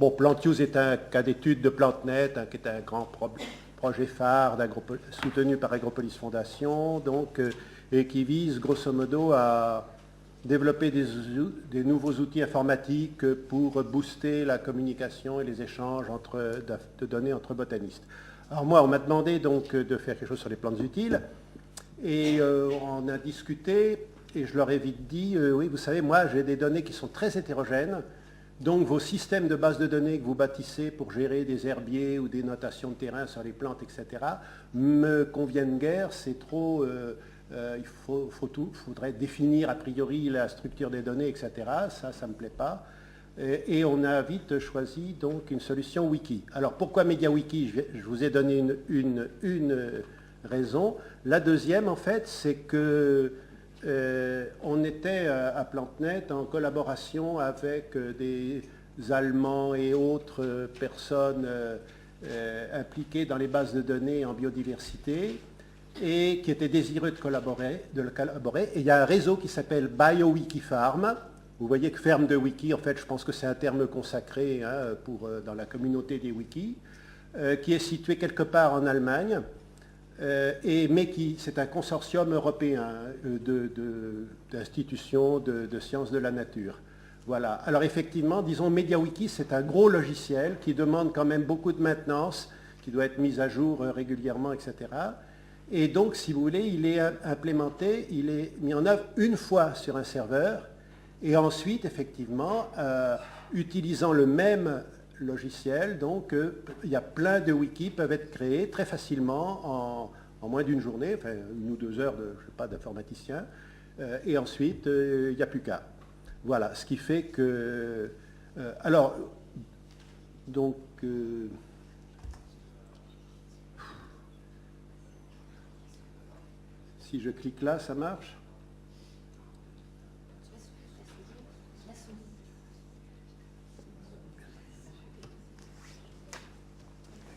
Bon, PlantUse est un cas d'étude de PlantNet, qui est un grand projet phare soutenu par Agropolis Fondation, donc, et qui vise grosso modo à développer des nouveaux outils informatiques pour booster la communication et les échanges de données entre botanistes. Alors moi, on m'a demandé donc de faire quelque chose sur les plantes utiles, et on a discuté, et je leur ai vite dit, oui, vous savez, moi j'ai des données qui sont très hétérogènes, donc vos systèmes de base de données que vous bâtissez pour gérer des herbiers ou des notations de terrain sur les plantes, etc., me conviennent guère, c'est trop... il faudrait définir a priori la structure des données, etc. Ça ne me plaît pas. Et on a vite choisi donc une solution wiki. Alors pourquoi MediaWiki? Je vous ai donné une raison. La deuxième, en fait, c'est que on était à PlantNet en collaboration avec des Allemands et autres personnes impliquées dans les bases de données en biodiversité et qui étaient désireux de collaborer. Et il y a un réseau qui s'appelle BioWikiFarm. Vous voyez que ferme de wiki, en fait, je pense que c'est un terme consacré dans la communauté des wikis, qui est situé quelque part en Allemagne. Mais c'est un consortium européen d'institutions de sciences de la nature. Voilà. Alors effectivement, disons, MediaWiki, c'est un gros logiciel qui demande quand même beaucoup de maintenance, qui doit être mis à jour régulièrement, etc. Et donc, si vous voulez, il est implémenté, il est mis en œuvre une fois sur un serveur, et ensuite, effectivement, utilisant le même logiciel, donc il y a plein de wikis qui peuvent être créés très facilement en moins d'une journée, enfin 1 ou 2 heures je sais pas, d'informaticien, et ensuite il n'y a plus qu'à. Voilà, ce qui fait que... alors, donc... si je clique là, ça marche?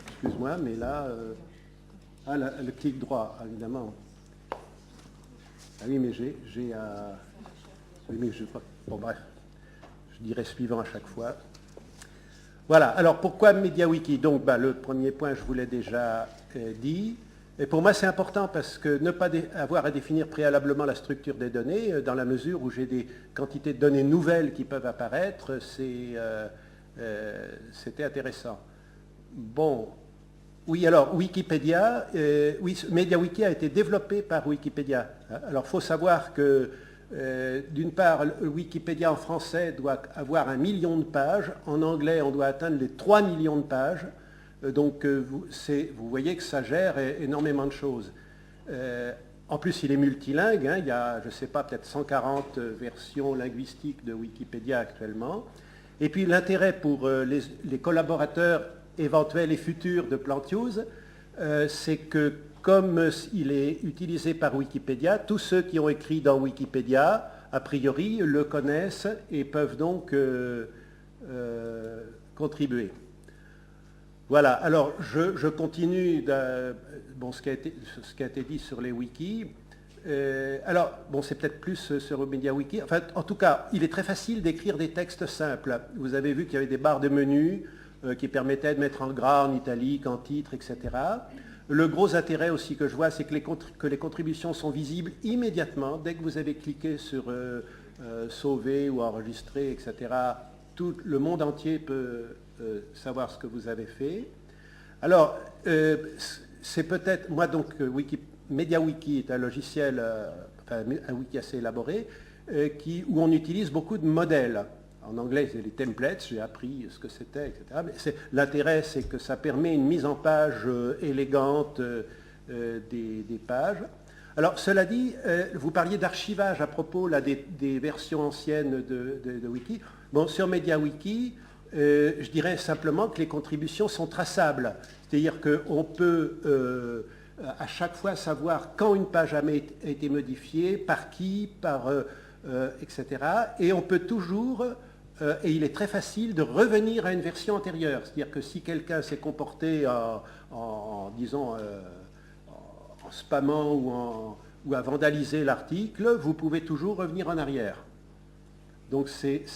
Excuse-moi, mais là... le clic droit, évidemment. Ah oui, mais j'ai oui, mais bon, bref. Je dirais suivant à chaque fois. Voilà, alors pourquoi MediaWiki? Donc, le premier point, je vous l'ai déjà dit. Et pour moi, c'est important parce que ne pas avoir à définir préalablement la structure des données, dans la mesure où j'ai des quantités de données nouvelles qui peuvent apparaître, c'était intéressant. Bon, oui, alors Wikipédia, MediaWiki a été développé par Wikipédia. Alors, il faut savoir que, d'une part, Wikipédia en français doit avoir 1 million de pages. En anglais, on doit atteindre les 3 millions de pages. Donc, vous voyez que ça gère énormément de choses. En plus, il est multilingue. Il y a, je ne sais pas, peut-être 140 versions linguistiques de Wikipédia actuellement. Et puis, l'intérêt pour les collaborateurs éventuels et futurs de PlantUse, c'est que comme il est utilisé par Wikipédia, tous ceux qui ont écrit dans Wikipédia, a priori, le connaissent et peuvent donc contribuer. Voilà, alors je continue ce qui a été dit sur les wikis. Alors, bon, c'est peut-être plus sur MediaWiki. Enfin, en tout cas, il est très facile d'écrire des textes simples. Vous avez vu qu'il y avait des barres de menu qui permettaient de mettre en gras, en italique, en titre, etc. Le gros intérêt aussi que je vois, c'est que les contributions sont visibles immédiatement. Dès que vous avez cliqué sur sauver ou enregistrer, etc., tout le monde entier peut savoir ce que vous avez fait. Alors, c'est peut-être... Moi, donc, MediaWiki est un logiciel, un wiki assez élaboré, où on utilise beaucoup de modèles. En anglais, c'est les templates, j'ai appris ce que c'était, etc. Mais l'intérêt, c'est que ça permet une mise en page élégante des pages. Alors, cela dit, vous parliez d'archivage à propos là, des versions anciennes de Wiki. Bon, sur MediaWiki, je dirais simplement que les contributions sont traçables. C'est-à-dire qu'on peut à chaque fois savoir quand une page a été modifiée, par qui, etc. Et on peut toujours... et il est très facile de revenir à une version antérieure. C'est-à-dire que si quelqu'un s'est comporté disons, en spammant ou à vandaliser l'article, vous pouvez toujours revenir en arrière. Donc c'est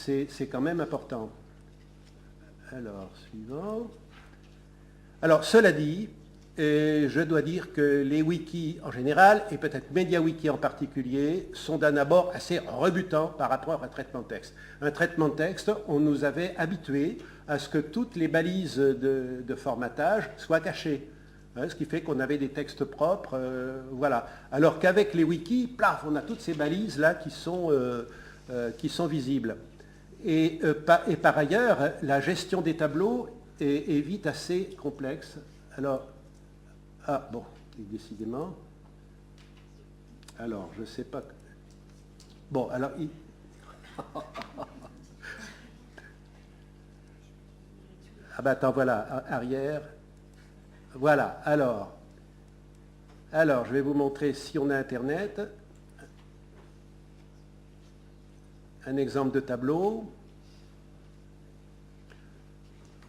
quand même important. Alors, suivant. Alors, cela dit, je dois dire que les wikis en général, et peut-être MediaWiki en particulier, sont d'un abord assez rebutants par rapport à un traitement de texte. Un traitement de texte, on nous avait habitués à ce que toutes les balises de formatage soient cachées. Ce qui fait qu'on avait des textes propres, voilà. Alors qu'avec les wikis, plaf, on a toutes ces balises-là qui sont visibles. Et par ailleurs, la gestion des tableaux est vite assez complexe. Alors, ah bon, décidément. Alors, je ne sais pas. Bon, alors... Ah ben attends, voilà, arrière. Voilà, alors, je vais vous montrer, si on a Internet, un exemple de tableau.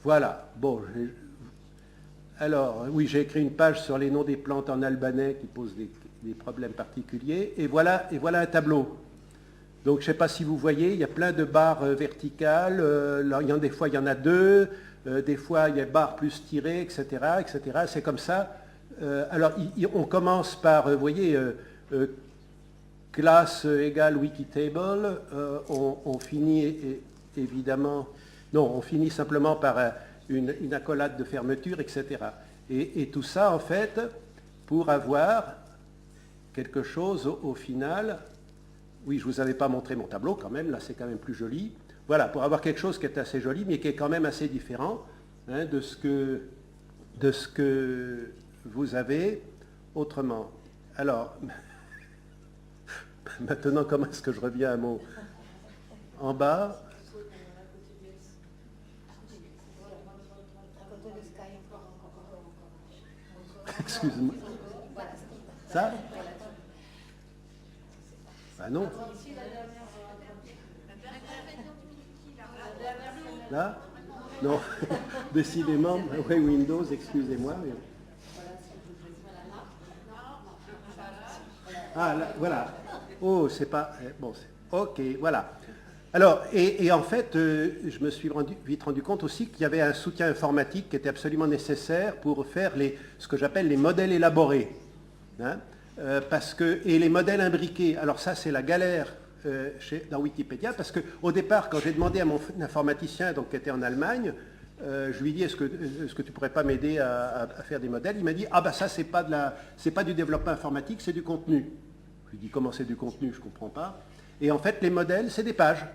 Voilà, bon, alors, oui, j'ai écrit une page sur les noms des plantes en albanais qui posent des problèmes particuliers, et voilà un tableau. Donc, je ne sais pas si vous voyez, il y a plein de barres verticales, des fois il y en a deux, des fois il y a barres plus tirées, etc., etc. C'est comme ça. Alors, on commence par, vous voyez, classe égale Wikitable, on finit évidemment, non, on finit simplement par une accolade de fermeture, etc. Et tout ça, en fait, pour avoir quelque chose au final. Oui, je ne vous avais pas montré mon tableau quand même, là c'est quand même plus joli. Voilà, pour avoir quelque chose qui est assez joli, mais qui est quand même assez différent de ce que vous avez autrement. Alors, maintenant, comment est-ce que je reviens à mon... En bas. Excuse-moi. Ça? Ah non. Là? Non. Décidément, oui, Windows, excusez-moi. Mais... Ah, là, voilà. Oh, c'est pas... Bon, ok, voilà. Alors, et en fait, je me suis vite rendu compte aussi qu'il y avait un soutien informatique qui était absolument nécessaire pour faire ce que j'appelle les modèles élaborés. Et les modèles imbriqués. Alors ça, c'est la galère dans Wikipédia, parce qu'au départ, quand j'ai demandé à mon informaticien, donc, qui était en Allemagne, je lui ai dit, est-ce que tu ne pourrais pas m'aider à faire des modèles? Il m'a dit, ah ben ça, c'est pas du développement informatique, c'est du contenu. Je lui ai dit, comment c'est du contenu? Je ne comprends pas. Et en fait, les modèles, c'est des pages.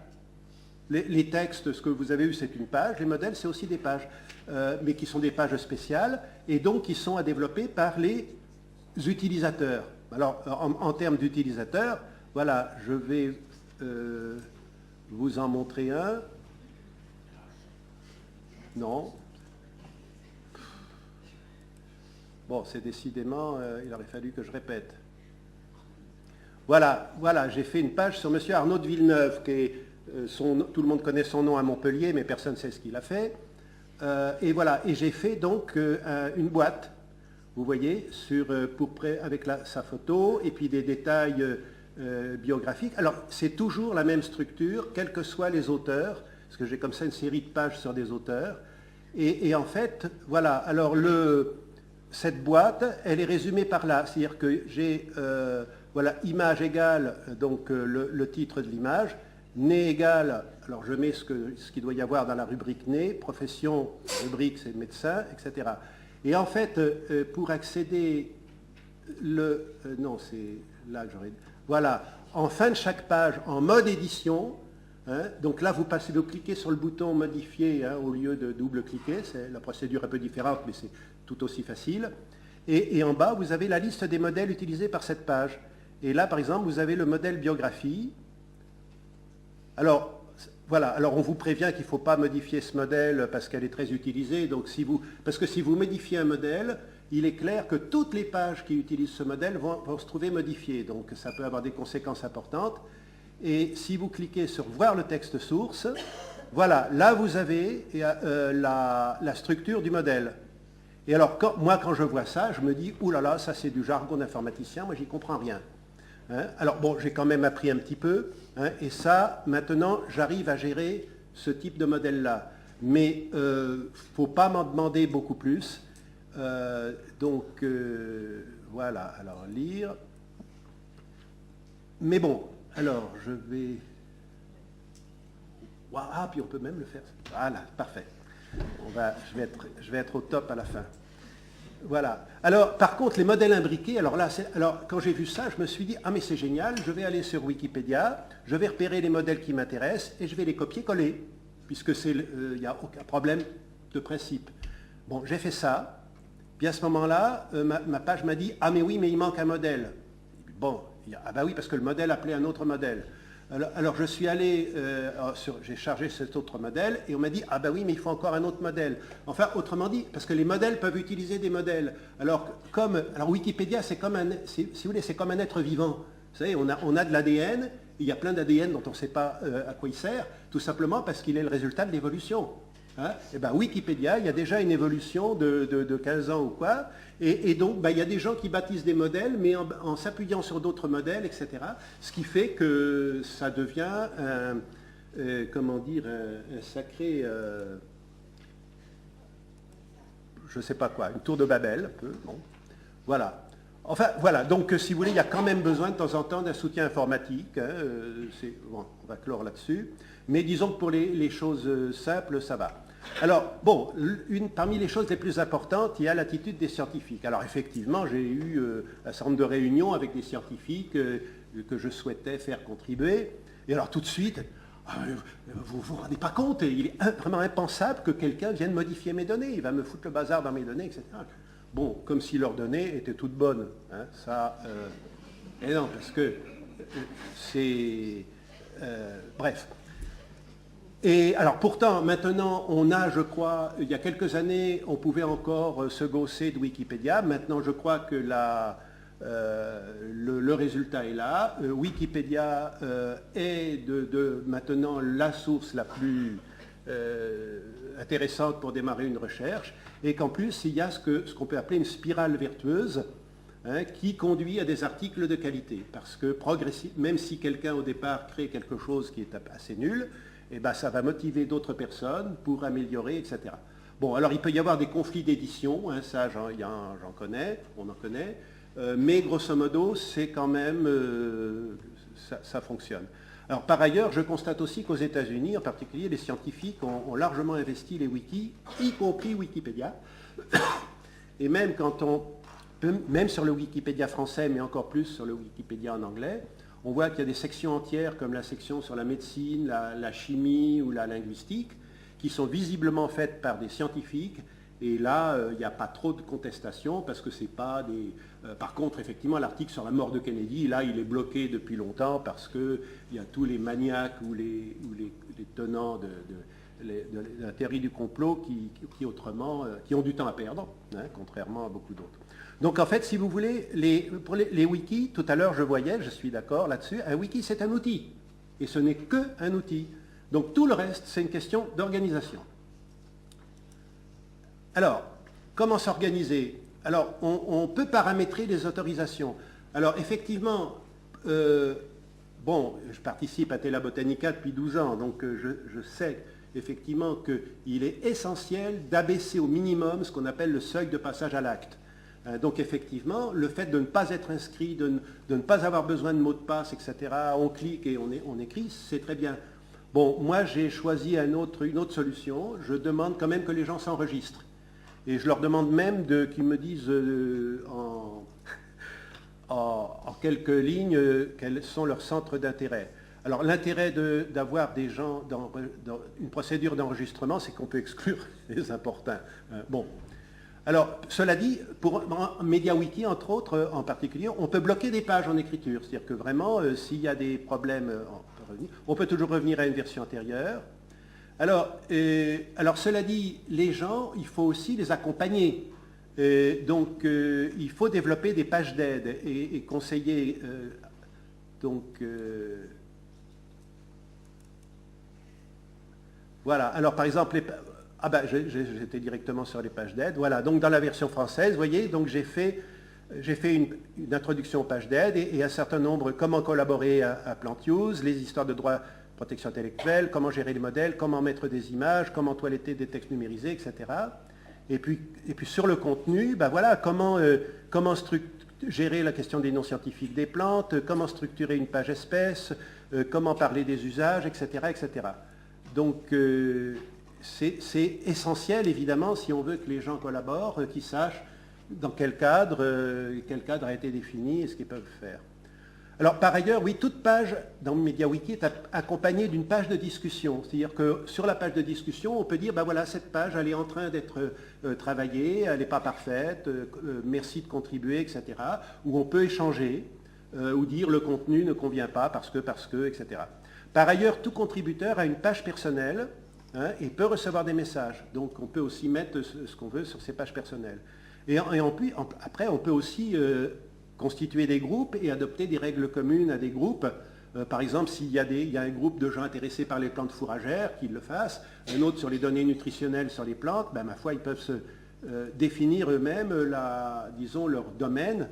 Les textes, ce que vous avez eu, c'est une page. Les modèles, c'est aussi des pages, mais qui sont des pages spéciales, et donc qui sont à développer par les utilisateurs. Alors, en termes d'utilisateurs, voilà, je vais vous en montrer un. Non. Bon, c'est décidément, il aurait fallu que je répète. Voilà, j'ai fait une page sur M. Arnaud de Villeneuve, qui est, tout le monde connaît son nom à Montpellier, mais personne ne sait ce qu'il a fait. Et voilà, et j'ai fait donc une boîte, vous voyez, avec sa photo, et puis des détails biographiques. Alors, c'est toujours la même structure, quels que soient les auteurs, parce que j'ai comme ça une série de pages sur des auteurs. Et en fait, voilà, alors cette boîte, elle est résumée par là, c'est-à-dire que j'ai, voilà, image égale, donc le titre de l'image, né égale, alors je mets ce qu'il doit y avoir dans la rubrique né, profession, rubrique c'est médecin, etc. Et en fait, pour accéder, non, c'est là que j'aurais... Voilà, en fin de chaque page, en mode édition, donc là, vous cliquez sur le bouton modifier au lieu de double-cliquer, la procédure est un peu différente, mais c'est tout aussi facile. Et en bas, vous avez la liste des modèles utilisés par cette page. Et là, par exemple, vous avez le modèle biographie. Alors, voilà, alors on vous prévient qu'il ne faut pas modifier ce modèle parce qu'elle est très utilisée. Donc parce que si vous modifiez un modèle, il est clair que toutes les pages qui utilisent ce modèle vont se trouver modifiées. Donc ça peut avoir des conséquences importantes. Et si vous cliquez sur voir le texte source, voilà, là vous avez la structure du modèle. Et alors, moi, quand je vois ça, je me dis, oulala, ça c'est du jargon d'informaticien, moi j'y comprends rien. Alors bon, j'ai quand même appris un petit peu, et ça, maintenant, j'arrive à gérer ce type de modèle-là. mais il ne faut pas m'en demander beaucoup plus. Voilà, alors lire. Mais bon, alors je vais... Wow, ah, puis on peut même le faire. Voilà, parfait. Je vais être au top à la fin. Voilà. Alors, par contre, les modèles imbriqués, alors là, quand j'ai vu ça, je me suis dit, ah mais c'est génial, je vais aller sur Wikipédia, je vais repérer les modèles qui m'intéressent et je vais les copier-coller, puisque il n'y a aucun problème de principe. Bon, j'ai fait ça, puis à ce moment-là, ma page m'a dit, ah mais oui, mais il manque un modèle. Bon, ah bah oui, parce que le modèle appelait un autre modèle. Alors je suis allé, j'ai chargé cet autre modèle et on m'a dit, ah ben oui, mais il faut encore un autre modèle. Enfin, autrement dit, parce que les modèles peuvent utiliser des modèles. Alors Wikipédia, c'est comme si vous voulez, c'est comme un être vivant. Vous savez, on a de l'ADN, il y a plein d'ADN dont on ne sait pas à quoi il sert, tout simplement parce qu'il est le résultat de l'évolution. Hein? Et ben, Wikipédia, il y a déjà une évolution de 15 ans ou quoi, et donc ben, il y a des gens qui baptisent des modèles, mais en s'appuyant sur d'autres modèles, etc. Ce qui fait que ça devient comment dire, un sacré, je ne sais pas quoi, une tour de Babel, un peu, bon. Voilà. Enfin, voilà, donc si vous voulez, il y a quand même besoin de temps en temps d'un soutien informatique, hein, bon, on va clore là-dessus, mais disons que pour les choses simples, ça va. Alors, bon, parmi les choses les plus importantes, il y a l'attitude des scientifiques. Alors, effectivement, j'ai eu un certain nombre de réunions avec des scientifiques que je souhaitais faire contribuer. Et alors, tout de suite, vous ne vous rendez pas compte, il est vraiment impensable que quelqu'un vienne modifier mes données. Il va me foutre le bazar dans mes données, etc. Bon, comme si leurs données étaient toutes bonnes. Hein, ça, et non, parce que c'est... bref. Et alors pourtant, maintenant, on a, je crois, il y a quelques années, on pouvait encore se gausser de Wikipédia. Maintenant, je crois que le résultat est là. Wikipédia est maintenant la source la plus intéressante pour démarrer une recherche. Et qu'en plus, il y a ce qu'on peut appeler une spirale vertueuse, hein, qui conduit à des articles de qualité. Parce que même si quelqu'un au départ crée quelque chose qui est assez nul, eh ben, ça va motiver d'autres personnes pour améliorer, etc. Bon, alors il peut y avoir des conflits d'édition, hein, ça j'en connais, on en connaît, mais grosso modo, c'est quand même, ça fonctionne. Alors par ailleurs, je constate aussi qu'aux États-Unis, en particulier, les scientifiques ont largement investi les wikis, y compris Wikipédia, et même même sur le Wikipédia français, mais encore plus sur le Wikipédia en anglais, on voit qu'il y a des sections entières, comme la section sur la médecine, la chimie ou la linguistique, qui sont visiblement faites par des scientifiques. Et là, il n'y a pas trop de contestation, parce que c'est pas des... par contre, effectivement, l'article sur la mort de Kennedy, là, il est bloqué depuis longtemps, parce qu'il y a tous les maniaques ou les tenants de la théorie du complot qui ont du temps à perdre, hein, contrairement à beaucoup d'autres. Donc en fait, si vous voulez, pour les wikis, tout à l'heure je voyais, je suis d'accord là-dessus, un wiki c'est un outil, et ce n'est qu'un outil. Donc tout le reste, c'est une question d'organisation. Alors, comment s'organiser? Alors, on peut paramétrer les autorisations. Alors effectivement, bon, je participe à Tela Botanica depuis 12 ans, donc je sais effectivement qu'il est essentiel d'abaisser au minimum ce qu'on appelle le seuil de passage à l'acte. Donc effectivement, le fait de ne pas être inscrit, de ne pas avoir besoin de mot de passe, etc., on clique et on écrit, c'est très bien. Bon, moi j'ai choisi une autre solution, je demande quand même que les gens s'enregistrent. Et je leur demande même qu'ils me disent en quelques lignes quels sont leurs centres d'intérêt. Alors l'intérêt d'avoir des gens dans une procédure d'enregistrement, c'est qu'on peut exclure les importuns. Bon. Alors, cela dit, pour MediaWiki, entre autres, en particulier, on peut bloquer des pages en écriture. C'est-à-dire que vraiment, s'il y a des problèmes, on peut toujours revenir à une version antérieure. Alors, cela dit, les gens, il faut aussi les accompagner. Donc, il faut développer des pages d'aide et conseiller. Voilà. Alors, par exemple, ah ben, j'étais directement sur les pages d'aide. Voilà, donc dans la version française, vous voyez, donc j'ai fait une introduction aux pages d'aide et un certain nombre, comment collaborer à Plant Use, les histoires de droit protection intellectuelle, comment gérer les modèles, comment mettre des images, comment toiletter des textes numérisés, etc. Et puis sur le contenu, ben voilà, comment gérer la question des noms scientifiques des plantes, comment structurer une page espèce, comment parler des usages, etc. etc. Donc c'est essentiel, évidemment, si on veut que les gens collaborent, qu'ils sachent dans quel cadre a été défini et ce qu'ils peuvent faire. Alors, par ailleurs, oui, toute page dans MediaWiki est accompagnée d'une page de discussion. C'est-à-dire que sur la page de discussion, on peut dire, ben voilà, cette page, elle est en train d'être travaillée, elle n'est pas parfaite, merci de contribuer, etc. Ou on peut échanger, ou dire le contenu ne convient pas parce que, etc. Par ailleurs, tout contributeur a une page personnelle et peut recevoir des messages. Donc, on peut aussi mettre ce qu'on veut sur ses pages personnelles. Et après, on peut aussi constituer des groupes et adopter des règles communes à des groupes. Par exemple, s'il y a un groupe de gens intéressés par les plantes fourragères, qu'ils le fassent, un autre sur les données nutritionnelles sur les plantes, ben, ma foi, ils peuvent se définir eux-mêmes, disons, leur domaine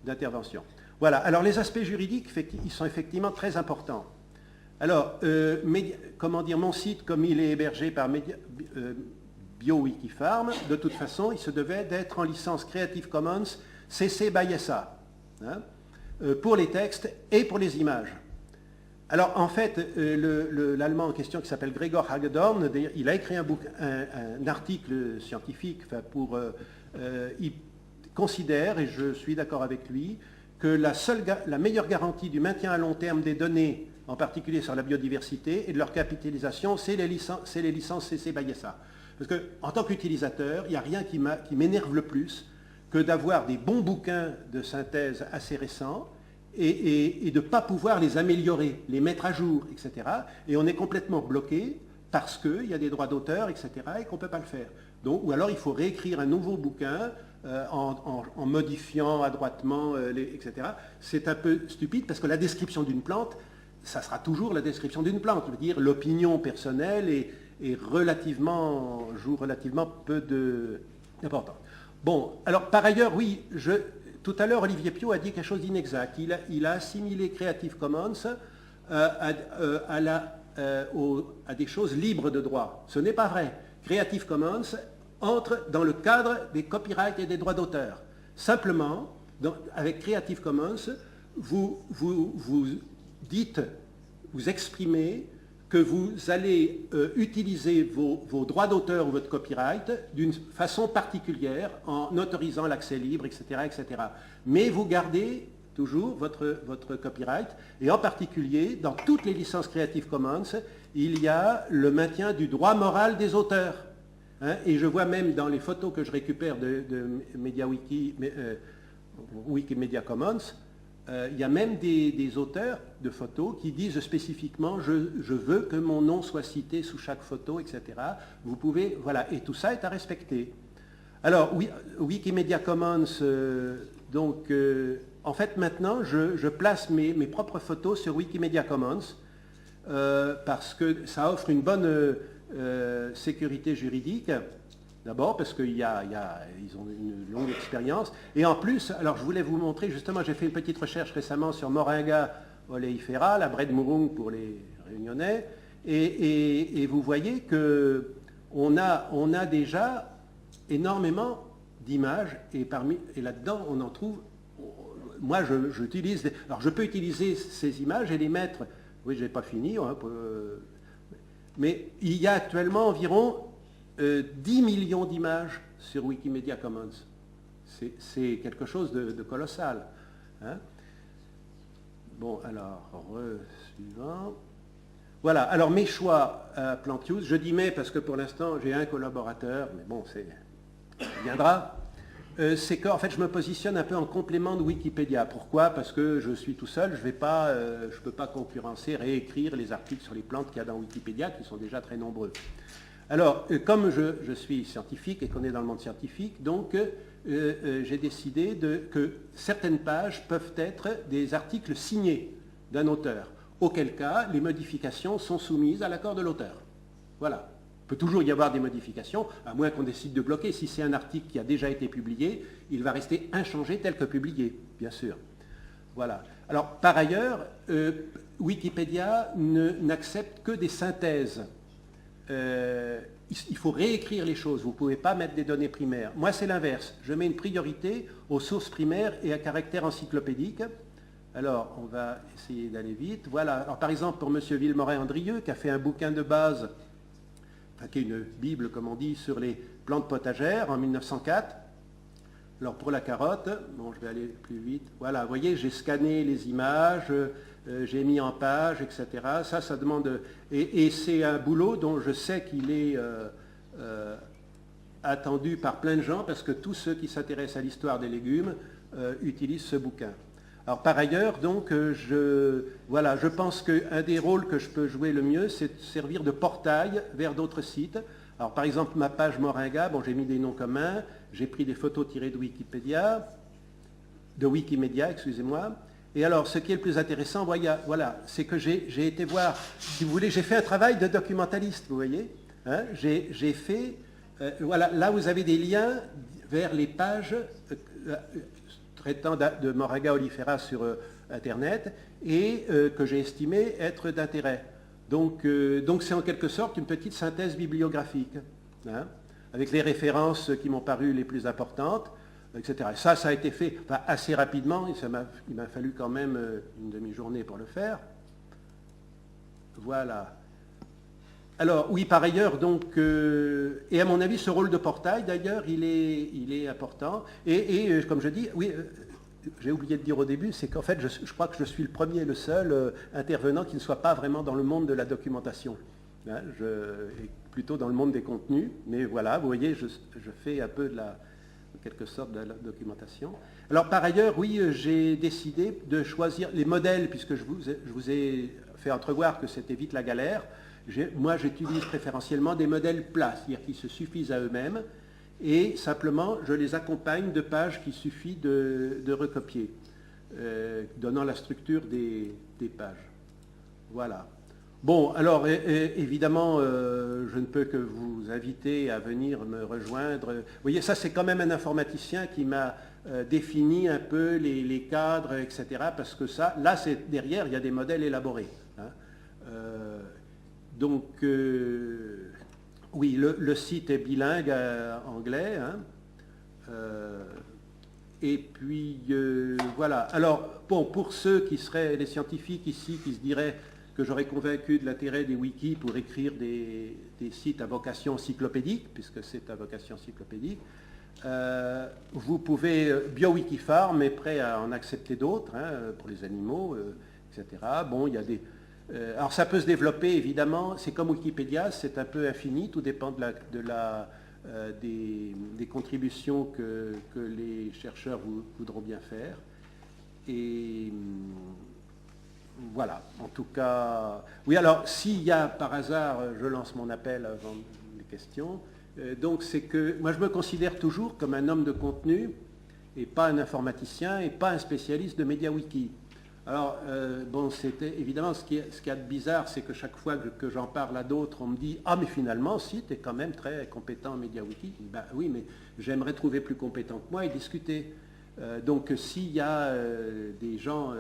d'intervention. Voilà, alors les aspects juridiques, ils sont effectivement très importants. Alors, comment dire, mon site, comme il est hébergé par BioWikiFarm, de toute façon, il se devait d'être en licence Creative Commons CC by SA, pour les textes et pour les images. Alors, en fait, l'Allemand en question, qui s'appelle Gregor Hagedorn, il a écrit un article scientifique il considère, et je suis d'accord avec lui, que la meilleure garantie du maintien à long terme des données, en particulier sur la biodiversité, et de leur capitalisation, c'est les licences CC by SA. Parce qu'en tant qu'utilisateur, il n'y a rien qui m'énerve le plus que d'avoir des bons bouquins de synthèse assez récents et de ne pas pouvoir les améliorer, les mettre à jour, etc. Et on est complètement bloqué parce qu'il y a des droits d'auteur, etc. et qu'on ne peut pas le faire. Donc, ou alors il faut réécrire un nouveau bouquin en modifiant adroitement, etc. C'est un peu stupide parce que la description d'une plante, ça sera toujours la description d'une plante. Je veux dire, l'opinion personnelle joue relativement peu d'importance. Bon, alors par ailleurs, oui, tout à l'heure, Olivier Piot a dit quelque chose d'inexact. Il a assimilé Creative Commons à des choses libres de droit. Ce n'est pas vrai. Creative Commons entre dans le cadre des copyrights et des droits d'auteur. Simplement, avec Creative Commons, vous exprimez que vous allez utiliser vos droits d'auteur ou votre copyright d'une façon particulière en autorisant l'accès libre, etc., etc. Mais vous gardez toujours votre copyright et en particulier, dans toutes les licences Creative Commons, il y a le maintien du droit moral des auteurs. Et je vois même dans les photos que je récupère de Wikimedia Commons, il y a même des auteurs de photos qui disent spécifiquement je veux que mon nom soit cité sous chaque photo, etc. Vous pouvez, voilà, et tout ça est à respecter. Alors, Wikimedia Commons, en fait maintenant je place mes propres photos sur Wikimedia Commons parce que ça offre une bonne sécurité juridique. D'abord parce qu'ils ont une longue expérience. Et en plus, alors je voulais vous montrer, justement, j'ai fait une petite recherche récemment sur Moringa oleifera, la Bredmurung pour les Réunionnais, et vous voyez qu'on a déjà énormément d'images, et là-dedans, on en trouve, moi j'utilise, alors je peux utiliser ces images et les mettre, oui, je n'ai pas fini, mais il y a actuellement environ 10 millions d'images sur Wikimedia Commons. C'est quelque chose de colossal. Bon, alors, suivant. Voilà, alors mes choix à Plantius, je dis mais parce que pour l'instant j'ai un collaborateur, mais bon, ça viendra. C'est qu'en fait je me positionne un peu en complément de Wikipédia. Pourquoi? Parce que je suis tout seul, je ne peux pas concurrencer, réécrire les articles sur les plantes qu'il y a dans Wikipédia, qui sont déjà très nombreux. Alors, comme je suis scientifique et qu'on est dans le monde scientifique, donc j'ai décidé que certaines pages peuvent être des articles signés d'un auteur, auquel cas les modifications sont soumises à l'accord de l'auteur. Voilà. Il peut toujours y avoir des modifications, à moins qu'on décide de bloquer. Si c'est un article qui a déjà été publié, il va rester inchangé tel que publié, bien sûr. Voilà. Alors, par ailleurs, Wikipédia n'accepte que des synthèses. Il faut réécrire les choses, vous ne pouvez pas mettre des données primaires. Moi, c'est l'inverse. Je mets une priorité aux sources primaires et à caractère encyclopédique. Alors, on va essayer d'aller vite. Voilà. Alors, par exemple, pour M. Villemorin-Andrieux, qui a fait un bouquin de base, enfin, qui est une bible, comme on dit, sur les plantes potagères en 1904. Alors, pour la carotte, bon, je vais aller plus vite. Voilà, vous voyez, j'ai scanné les images, j'ai mis en page, etc. Ça demande... Et c'est un boulot dont je sais qu'il est attendu par plein de gens, parce que tous ceux qui s'intéressent à l'histoire des légumes utilisent ce bouquin. Alors par ailleurs, donc, je pense qu'un des rôles que je peux jouer le mieux, c'est de servir de portail vers d'autres sites. Alors par exemple, ma page Moringa, bon, j'ai mis des noms communs, j'ai pris des photos tirées de Wikipédia, de Wikimedia, excusez-moi. Et alors, ce qui est le plus intéressant, voilà, c'est que j'ai été voir, si vous voulez, j'ai fait un travail de documentaliste, vous voyez. Hein, j'ai fait, voilà, là vous avez des liens vers les pages traitant de Moringa oleifera sur Internet et que j'ai estimé être d'intérêt. Donc c'est en quelque sorte une petite synthèse bibliographique, hein, avec les références qui m'ont paru les plus importantes, etc. Et ça a été fait assez rapidement, et il m'a fallu quand même une demi-journée pour le faire. Voilà. Alors, oui, par ailleurs, donc, et à mon avis, ce rôle de portail, d'ailleurs, il est important. Et comme je dis, oui, j'ai oublié de dire au début, c'est qu'en fait, je crois que je suis le premier et le seul intervenant qui ne soit pas vraiment dans le monde de la documentation. Hein, et plutôt dans le monde des contenus. Mais voilà, vous voyez, je fais un peu en quelque sorte de la documentation. Alors, par ailleurs, oui, j'ai décidé de choisir les modèles, puisque je vous ai fait entrevoir que c'était vite la galère. Moi, j'utilise préférentiellement des modèles plats, c'est-à-dire qui se suffisent à eux-mêmes, et simplement, je les accompagne de pages qu'il suffit de recopier, donnant la structure des pages. Voilà. Bon, alors, évidemment, je ne peux que vous inviter à venir me rejoindre. Vous voyez, ça, c'est quand même un informaticien qui m'a défini un peu les cadres, etc., parce que ça, là, derrière, il y a des modèles élaborés. Hein. Donc, oui, le site est bilingue anglais. Hein. Et puis, voilà. Alors, bon, pour ceux qui seraient des scientifiques ici, qui se diraient que j'aurais convaincu de l'intérêt des wikis pour écrire des sites à vocation encyclopédique, puisque c'est à vocation encyclopédique, vous pouvez, BioWikiFarm est prêt à en accepter d'autres, hein, pour les animaux, etc. Bon, il y a des... alors ça peut se développer évidemment, c'est comme Wikipédia, c'est un peu infini, tout dépend des contributions que les chercheurs voudront bien faire. Et voilà, en tout cas... Oui, alors s'il y a par hasard, je lance mon appel avant les questions, donc c'est que moi je me considère toujours comme un homme de contenu et pas un informaticien et pas un spécialiste de MediaWiki. Alors, bon, c'était évidemment ce qu'il y a de bizarre, c'est que chaque fois que j'en parle à d'autres, on me dit « Ah, mais finalement, si, tu es quand même très compétent en MediaWiki. » Ben oui, mais j'aimerais trouver plus compétent que moi et discuter. Donc, s'il y a des gens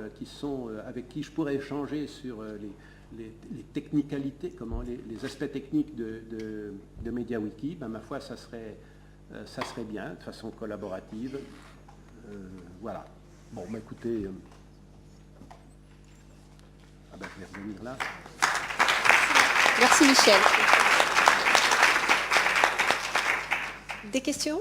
avec qui je pourrais échanger sur les technicalités, les aspects techniques de MediaWiki, ben, ma foi, ça serait bien, de façon collaborative. Voilà. Bon, ben, écoutez... Ah ben, je vais revenir là. Merci Michel. Des questions ?